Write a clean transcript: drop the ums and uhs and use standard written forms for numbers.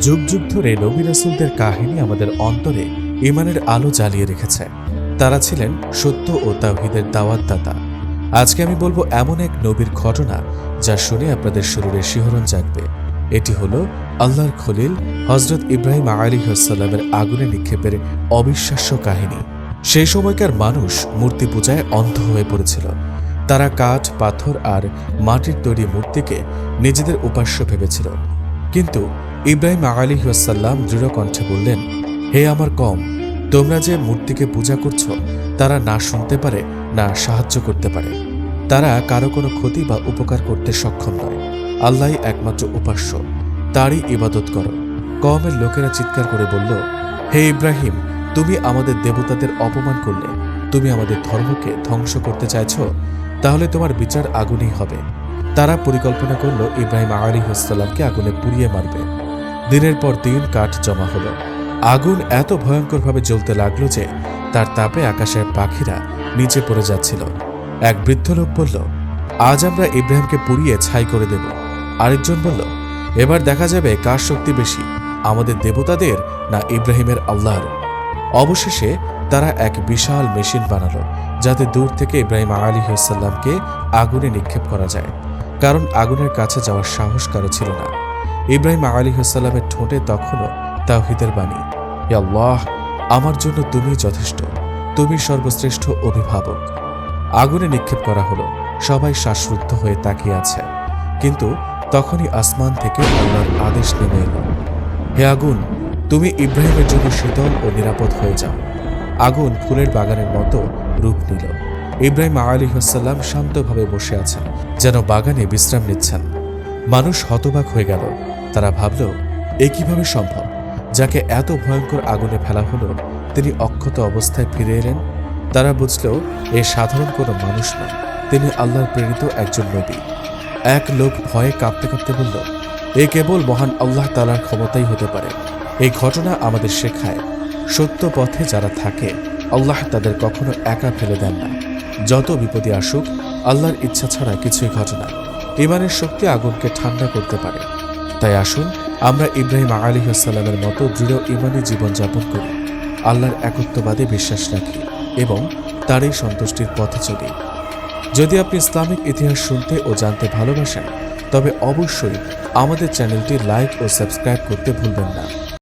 যুগ যুগ ধরে নবী রাসূলদের কাহিনী আমাদের অন্তরে ঈমানের আলো জ্বালিয়ে রেখেছে। তারা ছিলেন সত্য ও তাওহীদের দাওয়াতদাতা। আজকে আমি বলবো এমন এক নবীর ঘটনা যা শুনে আপনাদের শরীরে শিহরণ জাগবে। এটি হলো আল্লাহর খলিল হযরত ইব্রাহিম আলাইহিস সালামের আগুনে নিক্ষেপের অবিশ্বাস্য কাহিনী। সেই সময়কার মানুষ মূর্তি পূজায় অন্ধ হয়ে পড়েছিল। তারা কাঠ, পাথর আর মাটির তৈরি মূর্তিকে নিজেদের উপাস্য ভেবেছিল। কিন্তু ইব্রাহিম আলাইহিস সালাম দৃঢ় কণ্ঠে বললেন, হে আমার কওম, তোমরা যে মূর্তিকে পূজা করছো তারা না শুনতে পারে না সাহায্য করতে পারে। তারা কারো কোনো ক্ষতি বা উপকার করতে সক্ষম নয়। আল্লাহই একমাত্র উপাস্য, তারই ইবাদত করো। কওমের লোকেরা চিৎকার করে বলল, হে ইব্রাহিম, তুমি আমাদের দেবতাদের অপমান করলে, তুমি আমাদের ধর্মকে ধ্বংস করতে চাইছ, তাহলে তোমার বিচার আগুনেই হবে। তারা পরিকল্পনা করল ইব্রাহিম আলাইহিস সালামকে আগুনে পুড়িয়ে মারবে। দিনের পর দিন কাঠ জমা হলো। আগুন এত ভয়ঙ্করভাবে জ্বলতে লাগলো যে তার তাপে আকাশের পাখিরা নিচে পড়ে যাচ্ছিল। এক বৃদ্ধ লোক বলল, আজ আমরা ইব্রাহিমকে পুড়িয়ে ছাই করে দেব। আরেকজন বলল, এবার দেখা যাবে কার শক্তি বেশি, আমাদের দেবতাদের না ইব্রাহিমের আল্লাহর। অবশেষে তারা এক বিশাল মেশিন বানালো যাতে দূর থেকে ইব্রাহিম আলাইহিস সালামকে আগুনে নিক্ষেপ করা যায়, কারণ আগুনের কাছে যাওয়ার সাহস কারো ছিল না। ইব্রাহিম আলাইহিস সালামের ঠোঁটে তখনও তাওহীদের বাণী, হে আল্লাহ, আমার জন্য তুমি যথেষ্ট, তুমি সর্বশ্রেষ্ঠ অভিভাবক। আগুনে নিক্ষেপ করা হলো। সবাই শ্বাসরুদ্ধ হয়ে তাকিয়ে আছে। কিন্তু তখনই আসমান থেকে আল্লাহর আদেশ নেমে এলো, হে আগুন, তুমি ইব্রাহিমের জন্য শীতল ও নিরাপদ হয়ে যাও। আগুন ফুলের বাগানের মতো রূপ নিল। ইব্রাহিম আলাইহিস সালাম শান্তভাবে বসে আছেন, যেন বাগানে বিশ্রাম নিচ্ছেন। মানুষ হতবাক হয়ে গেল। তারা ভাবল, এ কিভাবে সম্ভব? যাকে এত ভয়ঙ্কর আগুনে ফেলা হলো তিনি অক্ষত অবস্থায় ফিরে এলেন। তারা বুঝল এ সাধারণ কোনো মানুষ নয়, তিনি আল্লাহর প্রেরিত একজন নবী। এক লোক ভয়ে কাঁপতে কাঁপতে বলল, এ কেবল মহান আল্লাহ তাআলার ক্ষমতাই হতে পারে। এই ঘটনা আমাদের শেখায়, সত্য পথে যারা থাকে আল্লাহ তাদের কখনো একা ফেলে দেন না। যত বিপদে আসুক, আল্লাহর ইচ্ছা ছাড়া কিছুই ঘটে না। ঈমানের শক্তি আগুনকে ঠান্ডা করতে পারে। তাই আসুন আমরা ইব্রাহিম আলাইহিস সালামের মতো দৃঢ় ঈমানী জীবনযাপন করি, আল্লাহর একত্ববাদে বিশ্বাস রাখি এবং তারই সন্তুষ্টির পথে চলি। যদি আপনি ইসলামিক ইতিহাস শুনতে ও জানতে ভালোবাসেন, তবে অবশ্যই আমাদের চ্যানেলটি লাইক ও সাবস্ক্রাইব করতে ভুলবেন না।